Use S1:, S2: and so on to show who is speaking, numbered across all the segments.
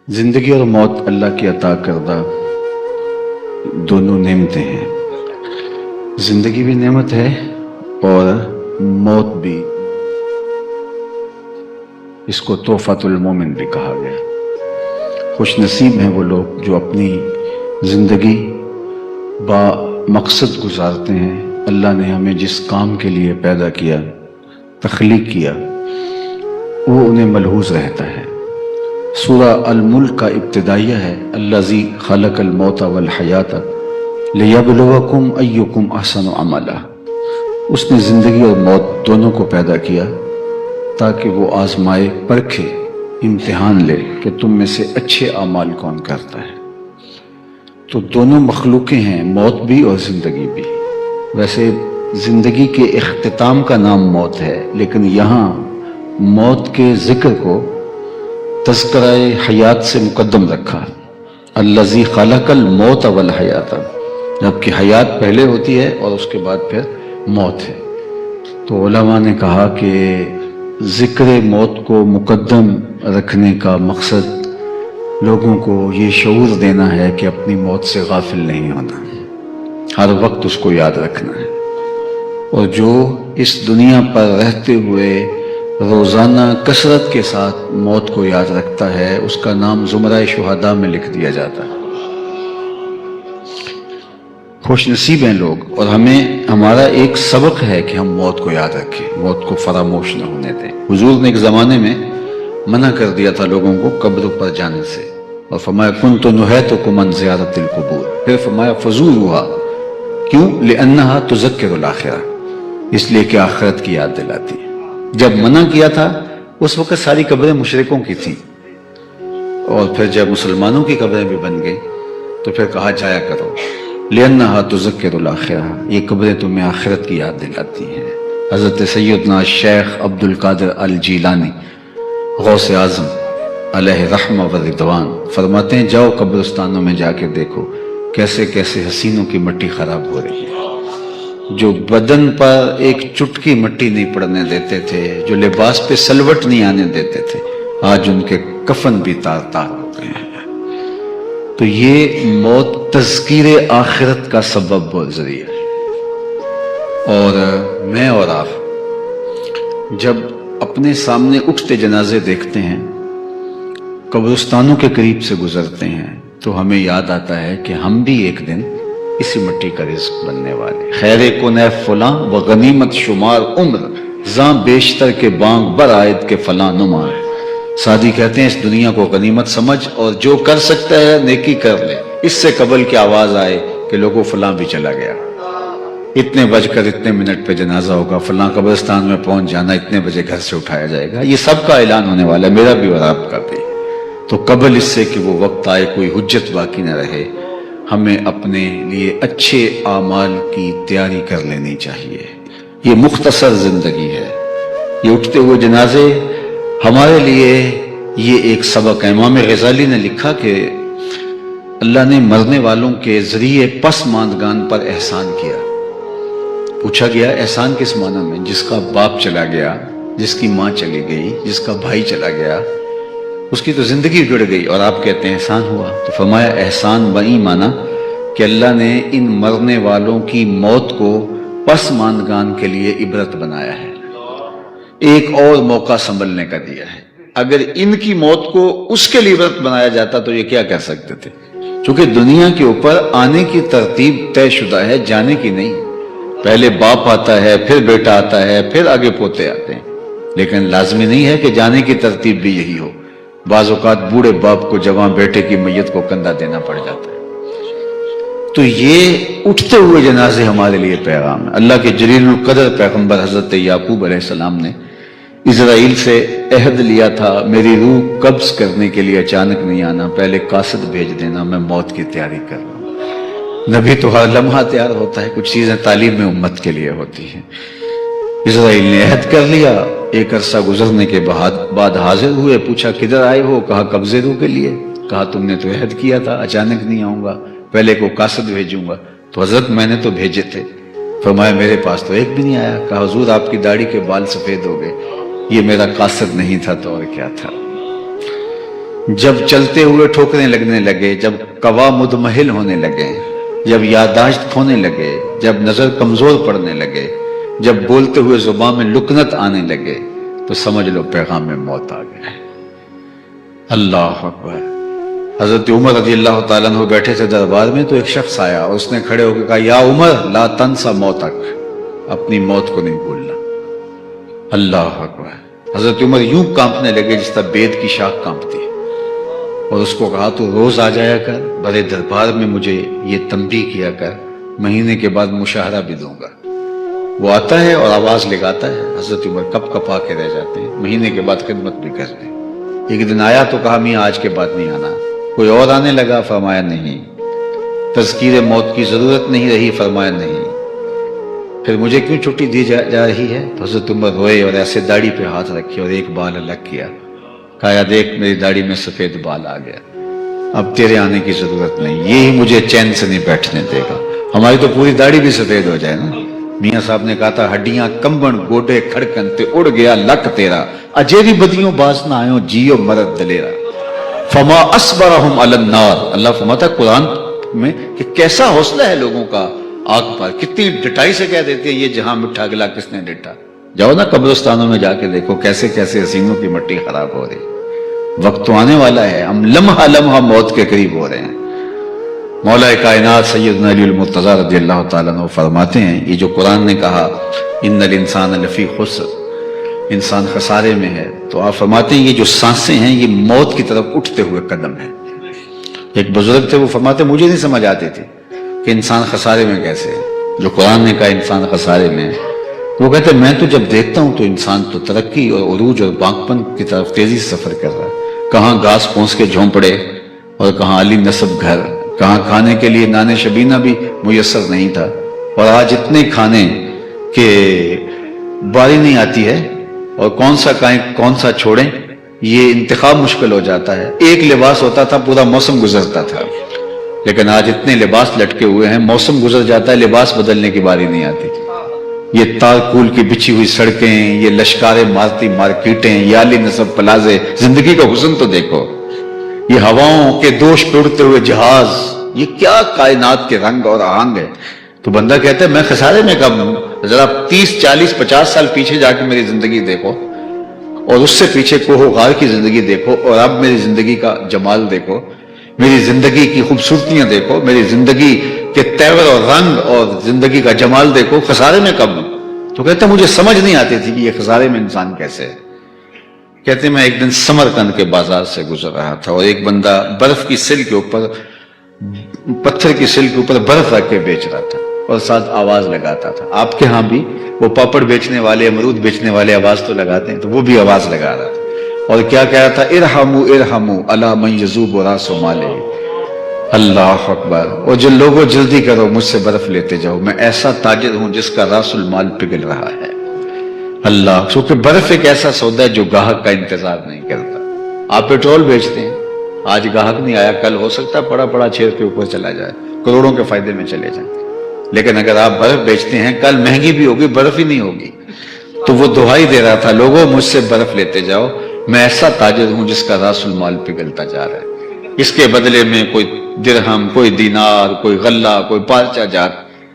S1: زندگی اور موت اللہ کی عطا کردہ دونوں نعمتیں ہیں۔ زندگی بھی نعمت ہے اور موت بھی، اس کو تحفۃ المومن بھی کہا گیا۔ خوش نصیب ہیں وہ لوگ جو اپنی زندگی با مقصد گزارتے ہیں۔ اللہ نے ہمیں جس کام کے لیے پیدا کیا، تخلیق کیا، وہ انہیں ملحوظ رہتا ہے۔ سورہ الملک کا ابتدائیہ ہے الذی خلق الموت والحیات لیبلوکم ایکم احسن عملا۔ اس نے زندگی اور موت دونوں کو پیدا کیا تاکہ وہ آزمائے، پرکھے، امتحان لے کہ تم میں سے اچھے اعمال کون کرتا ہے۔ تو دونوں مخلوقیں ہیں، موت بھی اور زندگی بھی۔ ویسے زندگی کے اختتام کا نام موت ہے، لیکن یہاں موت کے ذکر کو تذکرہ حیات سے مقدم رکھا، الذی خلق الموت والحیات، جبکہ حیات پہلے ہوتی ہے اور اس کے بعد پھر موت ہے۔ تو علماء نے کہا کہ ذکر موت کو مقدم رکھنے کا مقصد لوگوں کو یہ شعور دینا ہے کہ اپنی موت سے غافل نہیں ہونا، ہر وقت اس کو یاد رکھنا ہے۔ اور جو اس دنیا پر رہتے ہوئے روزانہ کثرت کے ساتھ موت کو یاد رکھتا ہے، اس کا نام زمرہ شہداء میں لکھ دیا جاتا ہے۔ خوش نصیب ہیں لوگ، اور ہمارا ایک سبق ہے کہ ہم موت کو یاد رکھیں، موت کو فراموش نہ ہونے دیں۔ حضور نے ایک زمانے میں منع کر دیا تھا لوگوں کو قبروں پر جانے سے، اور فرمایا کنت نہیتکم عن زیارت القبور، پھر فرمایا فزوروہا، کیوں؟ لأنہا تذکر الآخرہ، اس لیے کہ آخرت کی یاد دلاتی ہے۔ جب منع کیا تھا اس وقت ساری قبریں مشرکوں کی تھیں، اور پھر جب مسلمانوں کی قبریں بھی بن گئی تو پھر کہا جایا کرو، لأنہا تذکر الآخرہ، یہ قبریں تمہیں آخرت کی یاد دلاتی ہیں۔ حضرت سیدنا شیخ عبد القادر الجیلانی غوث اعظم علیہ رحمہ و رضوان فرماتے ہیں جاؤ قبرستانوں میں جا کے دیکھو کیسے کیسے حسینوں کی مٹی خراب ہو رہی ہے، جو بدن پر ایک چٹکی مٹی نہیں پڑنے دیتے تھے، جو لباس پہ سلوٹ نہیں آنے دیتے تھے، آج ان کے کفن بھی تار تار ہو گئے ہیں۔ تو یہ موت تذکیر آخرت کا سبب و ذریعہ ہے۔ اور میں اور آپ جب اپنے سامنے اٹھتے جنازے دیکھتے ہیں، قبرستانوں کے قریب سے گزرتے ہیں، تو ہمیں یاد آتا ہے کہ ہم بھی ایک دن اسی مٹی کا رزق بننے والے۔ خیر کن اے فلاں و غنیمت شمار عمر، زاں بیشتر کے بانگ برآید کے فلاں نمار۔ سعدی کہتے ہیں اس دنیا کو غنیمت سمجھ اور جو کر سکتا ہے نیکی کر لے، اس سے قبل کی آواز آئے کہ لوگوں فلاں بھی چلا گیا، اتنے بج کر اتنے منٹ پہ جنازہ ہوگا، فلاں قبرستان میں پہنچ جانا، اتنے بجے گھر سے اٹھایا جائے گا، یہ سب کا اعلان ہونے والا ہے، میرا بھی اور آپ کا بھی۔ تو قبل اس سے کہ وہ وقت آئے کوئی حجت باقی نہ رہے، ہمیں اپنے لیے اچھے اعمال کی تیاری کر لینی چاہیے۔ یہ مختصر زندگی ہے، یہ اٹھتے ہوئے جنازے ہمارے لیے یہ ایک سبق ہے۔ امام غزالی نے لکھا کہ اللہ نے مرنے والوں کے ذریعے پسماندگان پر احسان کیا۔ پوچھا گیا احسان کس معنی میں؟ جس کا باپ چلا گیا، جس کی ماں چلی گئی، جس کا بھائی چلا گیا، اس کی تو زندگی گڑ گئی، اور آپ کہتے ہیں احسان ہوا۔ تو فرمایا احسان وہی مانا کہ اللہ نے ان مرنے والوں کی موت کو پسماندگان کے لیے عبرت بنایا ہے، ایک اور موقع سنبھلنے کا دیا ہے۔ اگر ان کی موت کو اس کے لیے عبرت بنایا جاتا تو یہ کیا کر سکتے تھے؟ چونکہ دنیا کے اوپر آنے کی ترتیب طے شدہ ہے، جانے کی نہیں۔ پہلے باپ آتا ہے، پھر بیٹا آتا ہے، پھر آگے پوتے آتے ہیں، لیکن لازمی نہیں ہے کہ جانے کی ترتیب بھی یہی ہو۔ بعض اوقات بوڑھے باپ کو جوان بیٹے کی میت کو کندھا دینا پڑ جاتا ہے۔ تو یہ اٹھتے ہوئے جنازے ہمارے لیے پیغام ہے۔ اللہ کے جلیل القدر پیغمبر حضرت یعقوب علیہ السلام نے اسرائیل سے عہد لیا تھا، میری روح قبض کرنے کے لیے اچانک نہیں آنا، پہلے قاصد بھیج دینا، میں موت کی تیاری کر رہا ہوں۔ نبی تو ہر لمحہ تیار ہوتا ہے، کچھ چیزیں تعلیم میں امت کے لیے ہوتی ہیں۔ اسرائیل نے عہد کر لیا، ایک عرصہ گزرنے کے بعد حاضر ہوئے، پوچھا کدھر آئے ہو؟ کہا قبضے روح کے لیے۔ کہا تم نے تو عہد کیا تھا اچانک نہیں آؤں گا، پہلے کو قاصد بھیجوں گا۔ تو حضرت میں نے تو بھیجے تھے۔ فرمایا میرے پاس تو ایک بھی نہیں آیا۔ کہا حضور آپ کی داڑھی کے بال سفید ہو گئے، یہ میرا قاصد نہیں تھا تو اور کیا تھا۔ جب چلتے ہوئے ٹھوکریں لگنے لگے، جب قوا مدمحل ہونے لگے، جب یادداشت کھونے لگے، جب نظر کمزور پڑنے لگے، جب بولتے ہوئے زبان میں لکنت آنے لگے، تو سمجھ لو پیغام میں موت آ گیا ہے۔ اللہ اکبر۔ حضرت عمر رضی اللہ تعالیٰ عنہ بیٹھے تھے دربار میں، تو ایک شخص آیا اور اس نے کھڑے ہو کے کہا، یا عمر لا تنسا موتک، اپنی موت کو نہیں بھولنا۔ اللہ اکبر۔ حضرت عمر یوں کانپنے لگے جس طرح بید کی شاخ کانپتی ہے، اور اس کو کہا تو روز آ جایا کر بڑے دربار میں، مجھے یہ تنبیہ کیا کر، مہینے کے بعد مشاہرہ بھی دوں گا۔ وہ آتا ہے اور آواز لگاتا ہے، حضرت عمر کپ کپا کے رہ جاتے ہیں، مہینے کے بعد خدمت بھی کر رہے ہیں۔ ایک دن آیا تو کہا، میاں آج کے بعد نہیں آنا۔ کوئی اور آنے لگا، فرمایا نہیں۔ تذکیر موت کی ضرورت نہیں رہی، فرمایا نہیں۔ پھر مجھے کیوں چھٹی دی جا رہی ہے؟ تو حضرت عمر روئے اور ایسے داڑھی پہ ہاتھ رکھے اور ایک بال الگ کیا، کہا دیکھ میری داڑھی میں سفید بال آ گیا، اب تیرے آنے کی ضرورت نہیں، یہی مجھے چین سے نہیں بیٹھنے دے گا۔ ہماری تو پوری داڑھی بھی سفید ہو جائے نا۔ میاں صاحب نے کہا تھا، ہڈیاں کمبن گوڈے کھڑکن تے اڑ گیا لک تیرا، اجیری بدیوں باز نہ آئیں جیو مرد دلیرا، فما اصبرہم علی النار۔ اللہ فرماتا ہے قرآن میں کہ کیسا حوصلہ ہے لوگوں کا آگ پر، کتنی ڈٹائی سے کہہ دیتے ہیں یہ جہاں مٹھا گلا کس نے ڈٹا۔ جاؤ نا قبرستانوں میں جا کے دیکھو کیسے کیسے حسینوں کی مٹی خراب ہو رہی۔ وقت تو آنے والا ہے، ہم لمحہ لمحہ موت کے قریب ہو رہے ہیں۔ مولا کائنات سیدنا علی المرتضی رضی اللہ تعالیٰ عنہ فرماتے ہیں، یہ جو قرآن نے کہا ان الانسان لفی خسر، انسان خسارے میں ہے، تو آپ فرماتے ہیں یہ جو سانسیں ہیں یہ موت کی طرف اٹھتے ہوئے قدم ہیں۔ ایک بزرگ تھے، وہ فرماتے مجھے نہیں سمجھ آتی تھی کہ انسان خسارے میں کیسے ہے، جو قرآن نے کہا انسان خسارے میں ہے۔ وہ کہتے میں تو جب دیکھتا ہوں تو انسان تو ترقی اور عروج اور باغپن کی طرف تیزی سے سفر کر رہا ہے، کہاں گھاس پھونس کے جھونپڑے اور کہاں علی نصب گھر، کہاں کھانے کے لیے نان شبینہ بھی میسر نہیں تھا، اور آج اتنے کھانے کہ باری نہیں آتی ہے، اور کون سا کھائیں کون سا چھوڑیں یہ انتخاب مشکل ہو جاتا ہے۔ ایک لباس ہوتا تھا پورا موسم گزرتا تھا، لیکن آج اتنے لباس لٹکے ہوئے ہیں، موسم گزر جاتا ہے لباس بدلنے کی باری نہیں آتی۔ یہ تارکول کی بچھی ہوئی سڑکیں، یہ لشکاریں مارتی مارکیٹیں، یہ علی نصب پلازے، زندگی کا حسن تو دیکھو، یہ ہواؤں کے دوش پہ اڑتے ہوئے جہاز، یہ کیا کائنات کے رنگ اور آہنگ ہے۔ تو بندہ کہتا ہے میں خسارے میں کب ہوں؟ ذرا 30 40 50 سال پیچھے جا کے میری زندگی دیکھو، اور اس سے پیچھے کوہ غار کی زندگی دیکھو، اور اب میری زندگی کا جمال دیکھو، میری زندگی کی خوبصورتیاں دیکھو، میری زندگی کے تیور اور رنگ اور زندگی کا جمال دیکھو، خسارے میں کب ہوں؟ تو کہتا مجھے سمجھ نہیں آتی تھی کہ یہ خسارے میں انسان کیسے ہے۔ کہتے میں ایک دن سمرقند کے بازار سے گزر رہا تھا، اور ایک بندہ برف کی سل کے اوپر، پتھر کی سل کے اوپر برف رکھ کے بیچ رہا تھا اور ساتھ آواز لگاتا تھا۔ آپ کے ہاں بھی وہ پاپڑ بیچنے والے، امرود بیچنے والے آواز تو لگاتے ہیں، تو وہ بھی آواز لگا رہا تھا، اور کیا کہہ رہا تھا، ارحموا ارحموا الا من یذوب راس مالہ۔ اللہ اکبر۔ اور جو لوگوں جلدی کرو مجھ سے برف لیتے جاؤ، میں ایسا تاجر ہوں جس کا راس المال پگھل رہا ہے۔ اللہ، کیونکہ برف ایک ایسا سودا ہے جو گاہک کا انتظار نہیں کرتا۔ آپ پیٹرول بیچتے ہیں، آج گاہک نہیں آیا، کل ہو سکتا ہے پڑا پڑا چھیر کے اوپر چلا جائے، کروڑوں کے فائدے میں چلے جائیں، لیکن اگر آپ برف بیچتے ہیں کل مہنگی بھی ہوگی، برف ہی نہیں ہوگی۔ تو وہ دہائی دے رہا تھا، لوگوں مجھ سے برف لیتے جاؤ، میں ایسا تاجر ہوں جس کا راس المال پگھلتا جا رہا ہے۔ اس کے بدلے میں کوئی درہم، کوئی دینار، کوئی غلہ، کوئی پارچہ جات،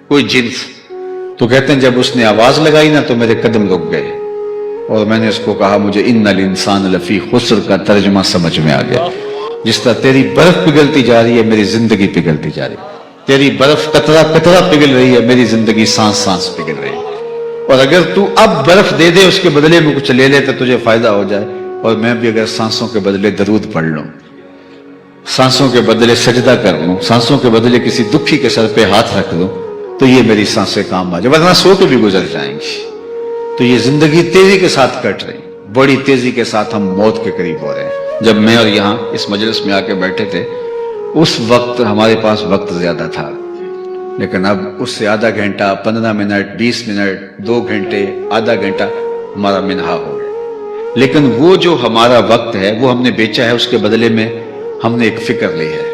S1: کوئی جنس۔ تو کہتے ہیں جب اس نے آواز لگائی نا تو میرے قدم رک گئے، اور میں نے اس کو کہا مجھے ان الانسان لفی خسر کا ترجمہ سمجھ میں آ گیا۔ جس طرح تیری برف پگھلتی جا رہی ہے میری زندگی پگھلتی جا رہی ہے، تیری برف قطرہ قطرہ پگھل رہی ہے، میری زندگی سانس سانس پگھل رہی ہے، اور اگر تو اب برف دے دے اس کے بدلے میں کچھ لے لے تو تجھے فائدہ ہو جائے، اور میں بھی اگر سانسوں کے بدلے درود پڑھ لوں، سانسوں کے بدلے سجدہ کر لوں، سانسوں کے بدلے کسی دکھی کے سر پہ ہاتھ رکھ دوں، تو یہ میری سانسیں کام آ جائے، ورنہ سو کے بھی گزر جائیں گی۔ تو یہ زندگی تیزی کے ساتھ کٹ رہی، بڑی تیزی کے ساتھ ہم موت کے قریب ہو رہے ہیں۔ جب میں اور یہاں اس مجلس میں آ کے بیٹھے تھے اس وقت ہمارے پاس وقت زیادہ تھا، لیکن اب اس سے آدھا گھنٹہ، 15 منٹ، 20 منٹ، 2 گھنٹے، آدھا گھنٹہ ہمارا منہا ہو گیا۔ لیکن وہ جو ہمارا وقت ہے وہ ہم نے بیچا ہے، اس کے بدلے میں ہم نے ایک فکر لی ہے،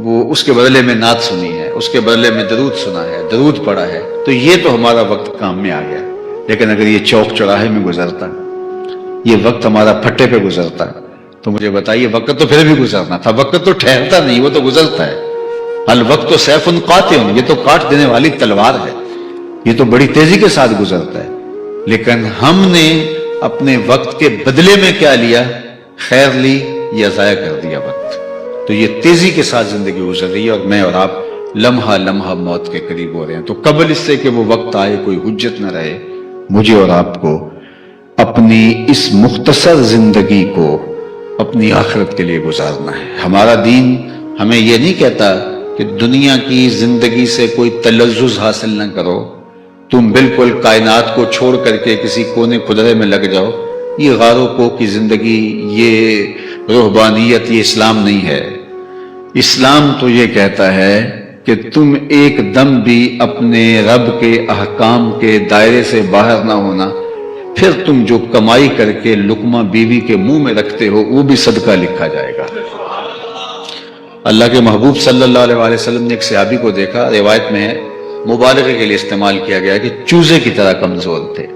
S1: وہ اس کے بدلے میں نعت سنی ہے، اس کے بدلے میں درود سنا ہے، درود پڑھا ہے، تو یہ تو ہمارا وقت کام میں آ گیا۔ لیکن اگر یہ چوک چوراہے میں گزرتا، یہ وقت ہمارا پھٹے پہ گزرتا، تو مجھے بتائیے وقت تو پھر بھی گزرنا تھا، وقت تو ٹھہرتا نہیں، وہ تو گزرتا ہے. الوقت سیف قاطع، یہ تو کاٹ دینے والی تلوار ہے، یہ تو بڑی تیزی کے ساتھ گزرتا ہے. لیکن ہم نے اپنے وقت کے بدلے میں کیا لیا؟ خیر لی یا ضائع کر دیا وقت. تو یہ تیزی کے ساتھ زندگی گزر رہی ہے، اور میں اور آپ لمحہ لمحہ موت کے قریب ہو رہے ہیں. تو قبل اس سے کہ وہ وقت آئے کوئی حجت نہ رہے، مجھے اور آپ کو اپنی اس مختصر زندگی کو اپنی آخرت کے لیے گزارنا ہے. ہمارا دین ہمیں یہ نہیں کہتا کہ دنیا کی زندگی سے کوئی تلذذ حاصل نہ کرو، تم بالکل کائنات کو چھوڑ کر کے کسی کونے کھدرے میں لگ جاؤ. یہ غار و کو کی زندگی، یہ روحانیت، یہ اسلام نہیں ہے. اسلام تو یہ کہتا ہے کہ تم ایک دم بھی اپنے رب کے احکام کے دائرے سے باہر نہ ہونا، پھر تم جو کمائی کر کے لقمہ بیوی کے منہ میں رکھتے ہو وہ بھی صدقہ لکھا جائے گا. اللہ کے محبوب صلی اللہ علیہ وسلم نے ایک صحابی کو دیکھا، روایت میں ہے، مبالغے کے لیے استعمال کیا گیا کہ چوزے کی طرح کمزور تھے.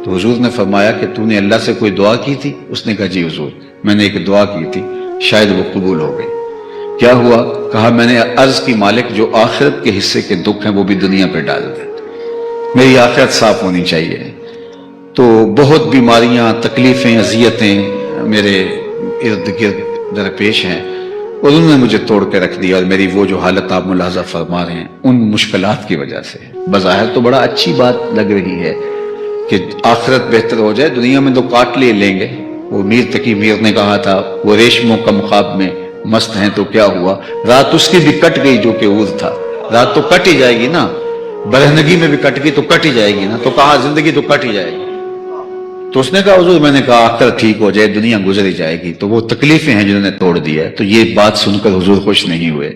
S1: تو حضور نے فرمایا کہ تو نے اللہ سے کوئی دعا کی تھی؟ اس نے کہا جی حضور، میں نے ایک دعا کی تھی، شاید وہ قبول ہو گئی. کیا ہوا؟ کہا میں نے عرض کی مالک جو آخرت کے حصے کے دکھ ہیں وہ بھی دنیا پہ ڈال دے، میری آخرت صاف ہونی چاہیے. تو بہت بیماریاں، تکلیفیں، اذیتیں میرے ارد گرد درپیش ہیں، اور انہوں نے مجھے توڑ کے رکھ دیا. اور میری وہ جو حالت آپ ملاحظہ فرما رہے ہیں ان مشکلات کی وجہ سے. بظاہر تو بڑا اچھی بات لگ رہی ہے کہ آخرت بہتر ہو جائے، دنیا میں تو کاٹ لیں گے. وہ میر تقی میر نے کہا تھا وہ ریشم و کم خواب میں مست ہیں تو کیا ہوا، رات اس کی بھی کٹ گئی جو کہ عور تھا. رات تو کٹ ہی جائے گی نا، برہنگی میں بھی کٹ گئی تو کٹ ہی جائے گی نا. تو کہا زندگی تو کٹ ہی جائے گی. تو اس نے کہا حضور میں نے کہا آخر ٹھیک ہو جائے، دنیا گزر ہی جائے گی. تو وہ تکلیفیں ہیں جنہوں نے توڑ دیا ہے. تو یہ بات سن کر حضور خوش نہیں ہوئے،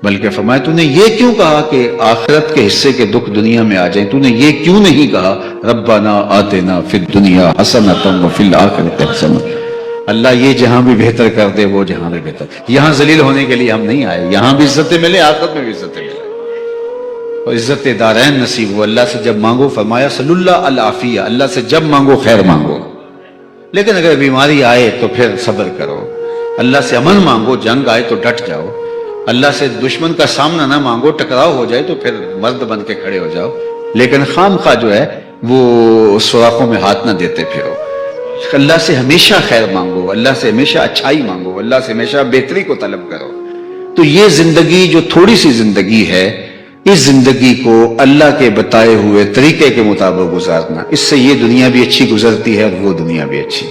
S1: بلکہ فرمایا تو نے یہ کیوں کہا کہ آخرت کے حصے کے دکھ دنیا میں آ جائیں؟ تو نے یہ کیوں نہیں کہا ربنا آتنا فی الدنیا حسنۃ وفی الآخرۃ حسنۃ؟ اللہ یہ جہاں بھی بہتر کر دے وہ جہاں بھی بہتر. یہاں ذلیل ہونے کے لیے ہم نہیں آئے، یہاں بھی عزتیں ملے، آخرت میں بھی عزتیں ملے، اور عزت دارین نصیب ہو. اللہ سے جب مانگو، فرمایا صلی اللہ العافیہ، اللہ سے جب مانگو خیر مانگو. لیکن اگر بیماری آئے تو پھر صبر کرو. اللہ سے امن مانگو، جنگ آئے تو ڈٹ جاؤ. اللہ سے دشمن کا سامنا نہ مانگو، ٹکراؤ ہو جائے تو پھر مرد بن کے کھڑے ہو جاؤ. لیکن خام خواہ جو ہے وہ سوراخوں میں ہاتھ نہ دیتے پھرو. اللہ سے ہمیشہ خیر مانگو، اللہ سے ہمیشہ اچھائی مانگو، اللہ سے ہمیشہ بہتری کو طلب کرو. تو یہ زندگی جو تھوڑی سی زندگی ہے، اس زندگی کو اللہ کے بتائے ہوئے طریقے کے مطابق گزارنا، اس سے یہ دنیا بھی اچھی گزرتی ہے اور وہ دنیا بھی اچھی.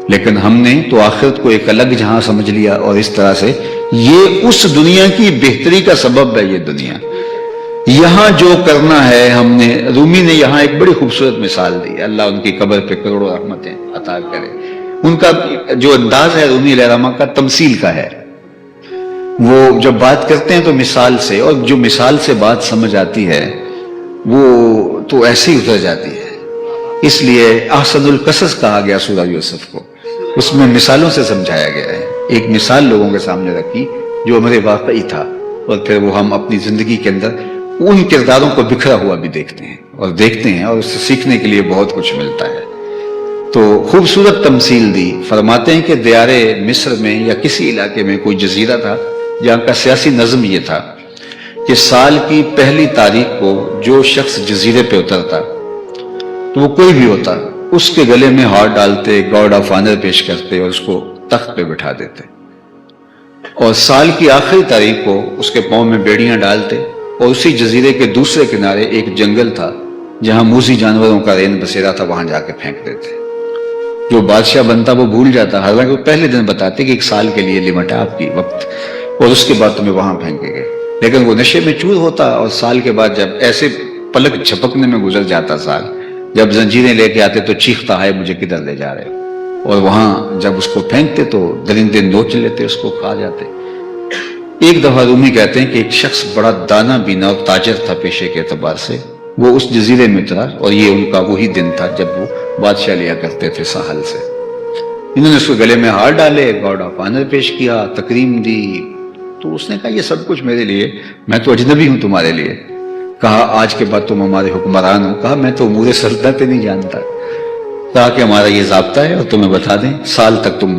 S1: لیکن ہم نے تو آخرت کو ایک الگ جہاں سمجھ لیا، اور اس طرح سے یہ اس دنیا کی بہتری کا سبب ہے. یہ دنیا یہاں جو کرنا ہے ہم نے، رومی نے یہاں ایک بڑی خوبصورت مثال دی، اللہ ان کی قبر پہ کروڑوں رحمتیں عطا کرے. ان کا جو انداز ہے رومی علیہ السلام کا تمثیل کا ہے. وہ جب بات کرتے ہیں تو مثال سے، اور جو مثال سے بات سمجھ آتی ہے وہ تو ایسے ہی اتر جاتی ہے. اس لیے احسن القصص کہا گیا سورہ یوسف کو، اس میں مثالوں سے سمجھایا گیا ہے. ایک مثال لوگوں کے سامنے رکھی جو ہمارے واقعی تھا، اور پھر وہ ہم اپنی زندگی کے اندر ان کرداروں کو بکھرا ہوا بھی دیکھتے ہیں اور اس سے سیکھنے کے لیے بہت کچھ ملتا ہے. تو خوبصورت تمثیل دی. فرماتے ہیں کہ دیار مصر میں یا کسی علاقے میں کوئی جزیرہ تھا جہاں کا سیاسی نظم یہ تھا کہ سال کی پہلی تاریخ کو جو شخص جزیرے پہ اترتا تو وہ کوئی بھی ہوتا، اس کے گلے میں ہار ڈالتے، گارڈ آف آنر پیش کرتے اور اس کو تخت پہ بٹھا دیتے. اور سال کی آخری تاریخ کو اس کے پاؤں میں بیڑیاں ڈالتے، اور اسی جزیرے کے دوسرے کنارے ایک جنگل تھا جہاں موذی جانوروں کا رین بسیرا تھا، وہاں جا کے پھینک دیتے. جو بادشاہ بنتا وہ بھول جاتا، حالانکہ وہ پہلے دن بتاتے کہ ایک سال کے لیے لمٹ ہے آپ کی وقت، اور اس کے بعد تمہیں وہاں پھینکے گئے. لیکن وہ نشے میں چور ہوتا، اور سال کے بعد جب ایسے پلک جھپکنے میں گزر جاتا سال، جب زنجیریں لے کے آتے تو چیختا ہے مجھے کدھر لے جا رہے ہو. اور وہاں جب اس کو پھینکتے تو درندے نوچ لیتے، اس کو کھا جاتے. ایک دفعہ رومی کہتے ہیں کہ ایک شخص بڑا دانا بینا اور تاجر تھا پیشے کے اعتبار سے، وہ اس جزیرے میں اترا، اور یہ ان کا وہی دن تھا جب وہ بادشاہ لیا کرتے تھے ساحل سے. انہوں نے اس کو گلے میں ہار ڈالے، گارڈ آف آنر پیش کیا، تکریم دی. تو اس نے کہا یہ سب کچھ میرے لیے، میں تو اجنبی ہوں تمہارے لیے. کہا آج کے بعد تم ہمارے حکمران ہو. کہا میں تو امور سلطنت نہیں جانتا. کہا کہ ہمارا یہ ضابطہ ہے اور تمہیں بتا دیں سال تک تم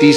S1: 30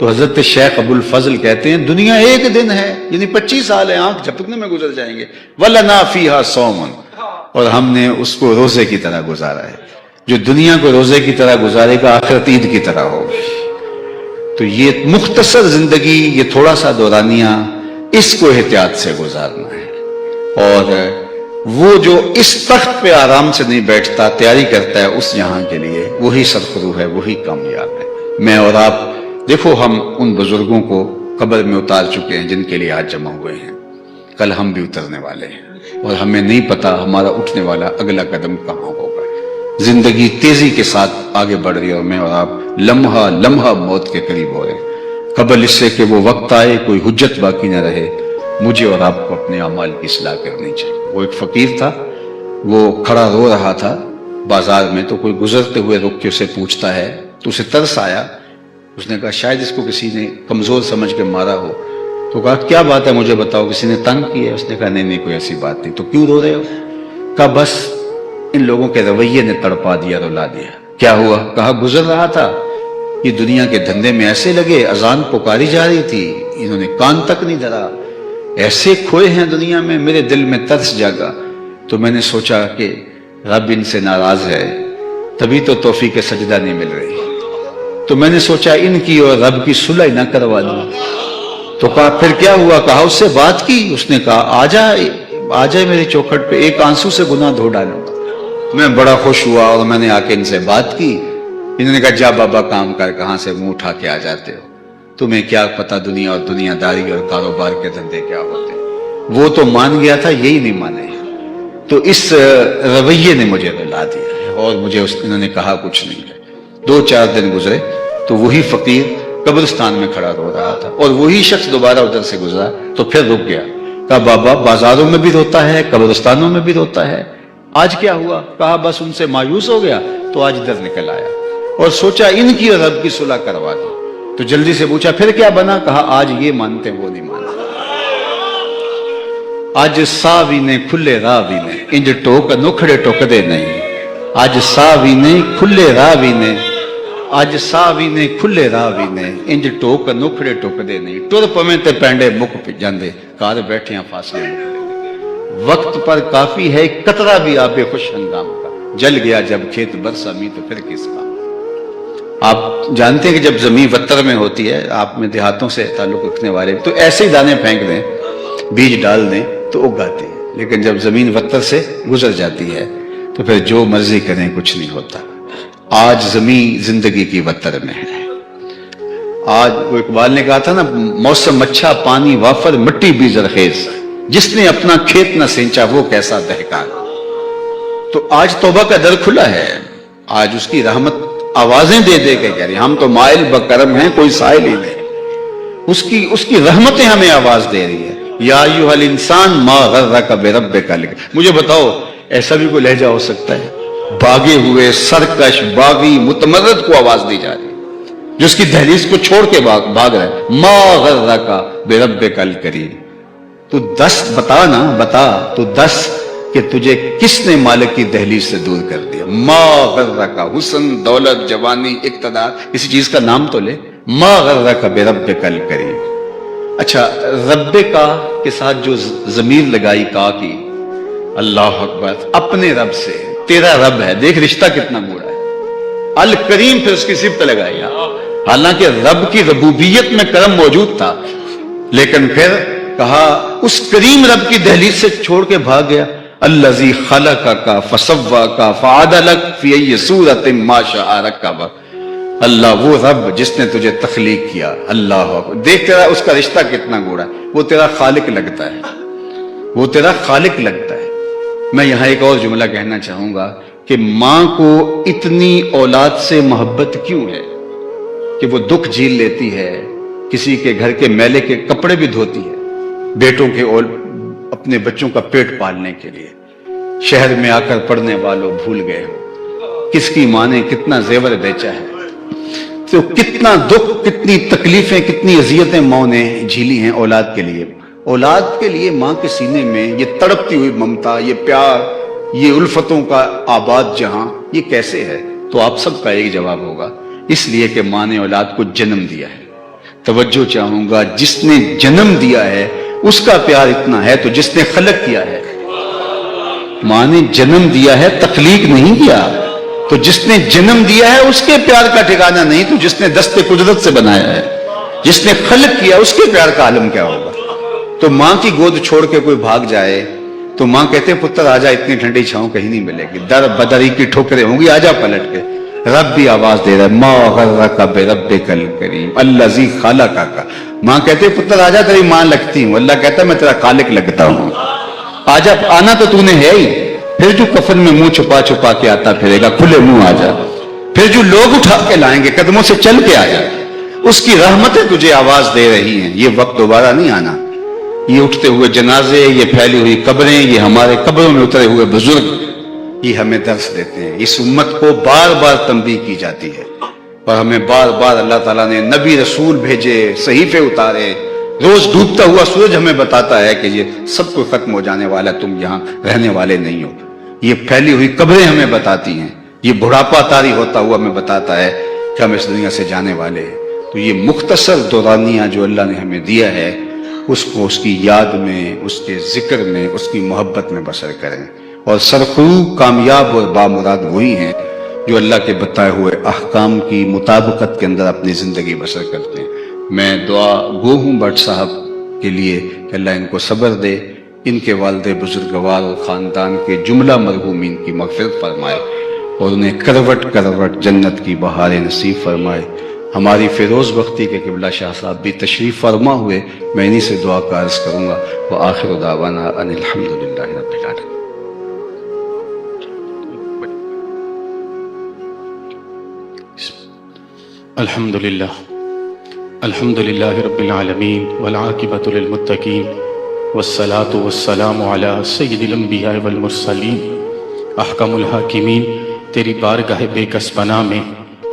S1: تو حضرت شیخ ابو الفضل کہتے ہیں دنیا ایک دن ہے، یعنی 25 سال ہے، آنکھ جھپکنے میں گزر جائیں گے. وَلَنَا فِيهَا صَوْمٌ، اور ہم نے اس کو روزے کی طرح گزارا ہے. جو دنیا کو روزے کی طرح گزارے گا آخرت عید کی طرح ہوگی. تو یہ مختصر زندگی، یہ تھوڑا سا دورانیہ، اس کو احتیاط سے گزارنا ہے. اور وہ جو اس تخت پہ آرام سے نہیں بیٹھتا، تیاری کرتا ہے اس جہاں کے لیے، وہی سرخرو ہے، وہی کامیاب ہے. میں اور آپ دیکھو، ہم ان بزرگوں کو قبر میں اتار چکے ہیں جن کے لیے آج جمع ہوئے ہیں. کل ہم بھی اترنے والے ہیں اور ہمیں نہیں پتا ہمارا اٹھنے والا اگلا قدم کہاں ہوگا. زندگی تیزی کے ساتھ آگے بڑھ رہی ہے اور میں اور آپ لمحہ لمحہ موت کے قریب ہو رہے ہیں. قبل اس سے کہ وہ وقت آئے کوئی حجت باقی نہ رہے، مجھے اور آپ کو اپنے اعمال کی اصلاح کرنی چاہیے. وہ ایک فقیر تھا، وہ کھڑا رو رہا تھا بازار میں، تو کوئی گزرتے ہوئے رک کے اسے پوچھتا ہے، تو اسے ترس آیا. اس نے کہا شاید اس کو کسی نے کمزور سمجھ کے مارا ہو. تو کہا کیا بات ہے مجھے بتاؤ، کسی نے تنگ کیا ہے؟ اس نے کہا نہیں کوئی ایسی بات نہیں. تو کیوں رو رہے ہو؟ کہا بس ان لوگوں کے رویے نے تڑپا دیا، رلا دیا. کیا ہوا؟ کہا گزر رہا تھا، یہ دنیا کے دھندے میں ایسے لگے، اذان پکاری جا رہی تھی، انہوں نے کان تک نہیں دھرا، ایسے کھوئے ہیں دنیا میں. میرے دل میں ترس جاگا، تو میں نے سوچا کہ رب ان سے ناراض ہے، تبھی تو توفیق سجدہ نہیں مل رہی. تو میں نے سوچا ان کی اور رب کی صلح نہ کروا دوں. تو کہا پھر کیا ہوا؟ کہا اس سے بات کی. اس نے کہا آ جائے میری چوکھٹ پہ، ایک آنسو سے گناہ دھو ڈالوں. میں بڑا خوش ہوا اور میں نے آ کے ان سے بات کی. انہوں نے کہا جا بابا کام کر، کہاں سے منہ اٹھا کے آ جاتے ہو، تمہیں کیا پتا دنیا اور دنیا داری اور کاروبار کے دھندے کیا ہوتے. وہ تو مان گیا تھا، یہی نہیں مانے. تو اس رویے نے مجھے رلا دیا اور مجھے انہوں نے کہا کچھ نہیں ہے. 2-4 دن گزرے تو وہی فقیر قبرستان میں کھڑا رو رہا تھا اور وہی شخص دوبارہ ادھر سے گزرا تو پھر رک گیا. کہا بابا بازاروں میں بھی روتا ہے، قبرستانوں میں بھی روتا ہے، آج کیا ہوا؟ کہا بس ان سے مایوس ہو گیا تو آج ادھر نکل آیا اور سوچا ان کی اور رب کی صلح کروا دی. تو جلدی سے پوچھا پھر کیا بنا؟ کہا آج یہ مانتے وہ نہیں مانا. آج ساوی نے کھلے راوی نے انج ٹوک نکھڑے ٹوکدے نہیں. آج ساوی نے کھلے راوی نے، آج ساوی نے کھلے راوی نے انج ٹوک نکھڑے ٹوکدے نہیں. ٹر پویں تے پینڈے مک جاندے، کار بیٹھیاں فاصلے مکدے. وقت پر کافی ہے قطرہ بھی آب خوش ہنگام کا، جل گیا جب کھیت برسا می تو پھر کس کا. آپ جانتے ہیں کہ جب زمین وتر میں ہوتی ہے، آپ میں دیہاتوں سے تعلق رکھنے والے تو ایسے ہی دانے پھینک دیں، بیج ڈال دیں تو اگاتے ہیں. لیکن جب زمین وتر سے گزر جاتی ہے تو پھر جو مرضی کریں کچھ نہیں ہوتا. آج زمین زندگی کی وتر میں ہے. آج وہ اقبال نے کہا تھا نا، موسم اچھا پانی وافر مٹی بھی زرخیز، جس نے اپنا کھیت نہ سینچا وہ کیسا دہقان. تو آج توبہ کا در کھلا ہے، آج اس کی رحمت آوازیں دے دے کے کہہ رہی ہم تو مائل بکرم ہیں، کوئی سائل ہی نہیں. اس کی رحمتیں ہمیں آواز دے رہی ہے. یا ایھا الانسان ما غرک بربک. مجھے بتاؤ ایسا بھی کوئی لہجہ ہو سکتا ہے؟ بھاگے ہوئے سرکش باغی متمرد کو آواز دی جا رہی ہے جو اس کی دہلیز کو چھوڑ کے بھاگ رہا ہے. ما غرک بربک الکریم. تو دس بتا نا، بتا تو دس کہ تجھے کس نے مالک کی دہلیز سے دور کر دیا. ما غرک، حسن دولت جوانی اقتدار، کسی چیز کا نام تو لے. ما غرک بربک الکریم. اچھا، رب کا کے ساتھ جو ضمیر لگائی کا کی، اللہ اکبر، اپنے رب سے. تیرا رب ہے، دیکھ رشتہ کتنا گوڑا ہے. الکریم پھر اس کی صفت لگائی. حالانکہ رب کی ربوبیت میں کرم موجود تھا، لیکن پھر کہا اس کریم رب کی دہلیز سے چھوڑ کے بھاگ گیا. الذی خلقک فسواک فعدلک فی ای صورۃ ما شاء رکب. اللہ وہ رب جس نے تجھے تخلیق کیا. اللہ دیکھ تیرا اس کا رشتہ کتنا گوڑا. وہ تیرا خالق لگتا ہے، وہ تیرا خالق لگتا ہے. میں یہاں ایک اور جملہ کہنا چاہوں گا کہ ماں کو اتنی اولاد سے محبت کیوں ہے کہ وہ دکھ جھیل لیتی ہے، کسی کے گھر کے میلے کے کپڑے بھی دھوتی ہے بیٹوں کے اپنے بچوں کا پیٹ پالنے کے لیے. شہر میں آ کر پڑھنے والوں بھول گئے ہو کس کی ماں نے کتنا زیور بیچا ہے. تو کتنا دکھ، کتنی تکلیفیں، کتنی اذیتیں ماں نے جھیلی ہیں اولاد کے لیے. اولاد کے لیے ماں کے سینے میں یہ تڑپتی ہوئی ممتا، یہ پیار، یہ الفتوں کا آباد جہاں، یہ کیسے ہے؟ تو آپ سب کا ایک جواب ہوگا، اس لیے کہ ماں نے اولاد کو جنم دیا ہے. توجہ چاہوں گا، جس نے جنم دیا ہے اس کا پیار اتنا ہے تو جس نے خلق کیا ہے، ماں نے جنم دیا ہے تخلیق نہیں کیا، تو جس نے جنم دیا ہے اس کے پیار کا ٹھکانہ نہیں تو جس نے دست قدرت سے بنایا ہے، جس نے خلق کیا اس کے پیار کا عالم کیا ہوگا۔ تو ماں کی گود چھوڑ کے کوئی بھاگ جائے تو ماں کہتے ہیں پتر آجا، اتنی ٹھنڈی چھاؤں کہیں نہیں ملے گی، در بدری کی ٹھوکریں ہوں گی، آجا پلٹ کے۔ رب بھی آواز دے رہا ہے، ما غرک بربک الکریم الذی خلقک۔ ماں کہتے ہیں پتر آجا، تیری ماں لگتی ہوں، اللہ کہتا ہے میں تیرا خالق لگتا ہوں، آجا، آنا تو تو نے ہے ہی۔ پھر جو کفن میں منہ چھپا چھپا کے آتا پھرے گا، کھلے منہ آجا۔ پھر جو لوگ اٹھا کے لائیں گے، قدموں سے چل کے آجا، اس کی رحمتیں تجھے آواز دے رہی ہیں، یہ وقت دوبارہ نہیں آنا۔ یہ اٹھتے ہوئے جنازے، یہ پھیلی ہوئی قبریں، یہ ہمارے قبروں میں اترے ہوئے بزرگ، یہ ہمیں درس دیتے ہیں۔ اس امت کو بار بار تنبیہ کی جاتی ہے اور ہمیں بار بار اللہ تعالیٰ نے نبی رسول بھیجے، صحیفے اتارے، روز ڈوبتا ہوا سورج ہمیں بتاتا ہے کہ یہ سب کو ختم ہو جانے والا، تم یہاں رہنے والے نہیں ہو۔ یہ پھیلی ہوئی قبریں ہمیں بتاتی ہیں، یہ بڑھاپا طاری ہوتا ہوا ہمیں بتاتا ہے کہ ہم اس دنیا سے جانے والے ہیں۔ تو یہ مختصر دورانیہ جو اللہ نے ہمیں دیا ہے، اس کو اس کی یاد میں، اس کے ذکر میں، اس کی محبت میں بسر کریں، اور سرخرو کامیاب اور بامراد وہی ہیں جو اللہ کے بتائے ہوئے احکام کی مطابقت کے اندر اپنی زندگی بسر کرتے ہیں۔ میں دعا گو ہوں بٹ صاحب کے لیے کہ اللہ ان کو صبر دے، ان کے والد بزرگوار اور خاندان کے جملہ مرحومین کی مغفرت فرمائے اور انہیں کروٹ کروٹ جنت کی بہاریں نصیب فرمائے۔ ہماری فیروز بختی کے قبلہ شاہ صاحب بھی تشریف فرما ہوئے، میں انہی سے دعا کا عرض کروں گا۔ وآخر دعوانا ان الحمدللہ رب العالمین۔
S2: الحمدللہ رب العالمین والعاقبۃ للمتقین والصلاة والسلام علی سید الانبیاء والمرسلین۔ احکم الحاکمین، تیری بارگاہ بے کس پناہ میں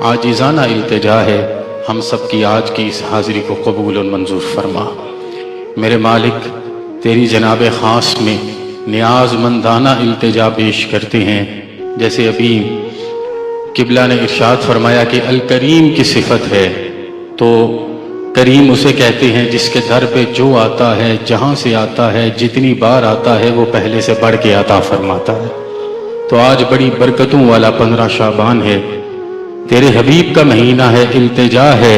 S2: عاجزانہ التجا ہے، ہم سب کی آج کی اس حاضری کو قبول و منظور فرما۔ میرے مالک، تیری جناب خاص میں نیاز مندانہ التجا پیش کرتے ہیں، جیسے ابھی قبلہ نے ارشاد فرمایا کہ الکریم کی صفت ہے، تو کریم اسے کہتے ہیں جس کے در پہ جو آتا ہے، جہاں سے آتا ہے، جتنی بار آتا ہے، وہ پہلے سے بڑھ کے عطا فرماتا ہے۔ تو آج بڑی برکتوں والا 15 شعبان ہے، تیرے حبیب کا مہینہ ہے، التجا ہے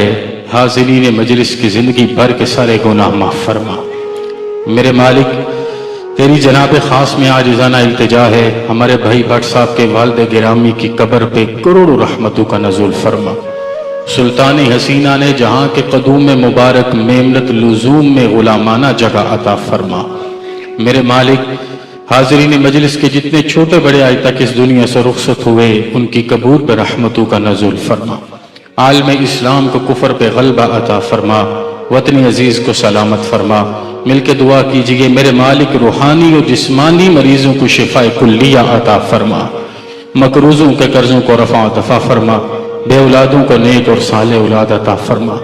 S2: حاضرین مجلس کی زندگی بھر کے سارے گناہ معاف فرما۔ میرے مالک، تیری جناب خاص میں عاجزانہ التجا ہے، ہمارے بھائی بھٹ صاحب کے والد گرامی کی قبر پہ کروڑوں رحمتوں کا نزول فرما۔ سلطان حسینہ نے جہاں کے قدوم مبارک میمنت لزوم میں غلامانہ جگہ عطا فرما۔ میرے مالک، حاضرین مجلس کے جتنے چھوٹے بڑے آج تک اس دنیا سے رخصت ہوئے، ان کی قبور پہ رحمتوں کا نزول فرما۔ عالم اسلام کو کفر پہ غلبہ عطا فرما، وطن عزیز کو سلامت فرما۔ مل کے دعا کیجئے، میرے مالک، روحانی و جسمانی مریضوں کو شفاء کلیہ عطا فرما، مقروضوں کے قرضوں کو رفع و دفع فرما، بے اولادوں کو نیک اور صالح اولاد عطا فرما۔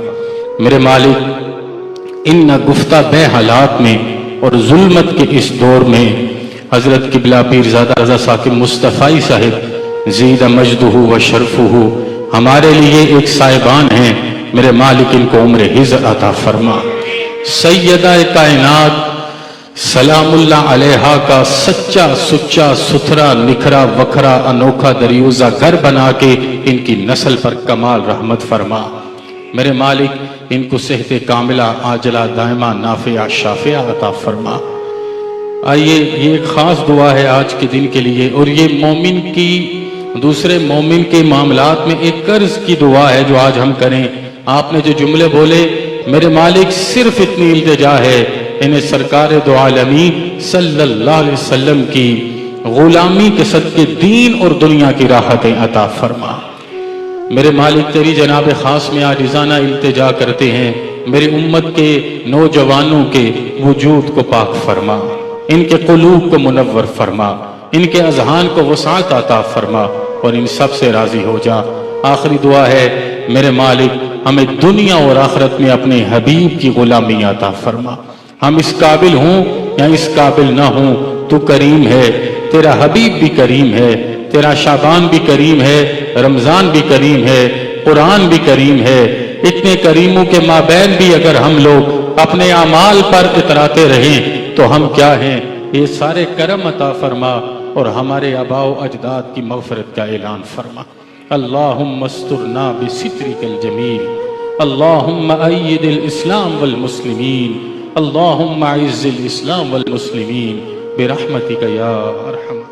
S2: میرے مالک، ان گفتہ بے حالات میں اور ظلمت کے اس دور میں حضرت قبلہ پیرزادہ رضا ثاقب مصطفی صاحب زید مجدہ و شرفہ ہمارے لیے ایک صاحبان ہیں، میرے مالک ان کو عمر حضر عطا فرما۔ سیدہ کائنات سلام اللہ علیہا کا سچا سچا ستھرا نکھرا وکھرا انوکھا دریوزہ گھر بنا کے ان کی نسل پر کمال رحمت فرما۔ میرے مالک، ان کو صحت کاملہ عاجلہ دائمہ نافعہ شافعہ عطا فرما۔ آئیے، یہ ایک خاص دعا ہے آج کے دن کے لیے، اور یہ مومن کی دوسرے مومن کے معاملات میں ایک قرض کی دعا ہے جو آج ہم کریں۔ آپ نے جو جملے بولے، میرے مالک، صرف اتنی التجا ہے، انہیں سرکار دو عالمین صلی اللہ علیہ وسلم کی غلامی کے صدقے دین اور دنیا کی راحتیں عطا فرما۔ میرے مالک، تیری جناب خاص میں عاجزانہ التجا کرتے ہیں، میری امت کے نوجوانوں کے وجود کو پاک فرما، ان کے قلوب کو منور فرما، ان کے اذہان کو وسعت عطا فرما، اور ان سب سے راضی ہو جا۔ آخری دعا ہے، میرے مالک، ہمیں دنیا اور آخرت میں اپنے حبیب کی غلامی عطا فرما۔ ہم اس قابل ہوں یا اس قابل نہ ہوں، تو کریم ہے، تیرا حبیب بھی کریم ہے، تیرا شعبان بھی کریم ہے، رمضان بھی کریم ہے، قرآن بھی کریم ہے، اتنے کریموں کے مابین بھی اگر ہم لوگ اپنے اعمال پر اتراتے رہیں تو ہم کیا ہیں؟ یہ سارے کرم عطا فرما اور ہمارے آباء و اجداد کی مغفرت کا اعلان فرما۔ اللہم استرنا بسترک الجمیل، اللہم اید الاسلام والمسلمین، اللہم اعز الاسلام والمسلمین برحمتک یا ارحم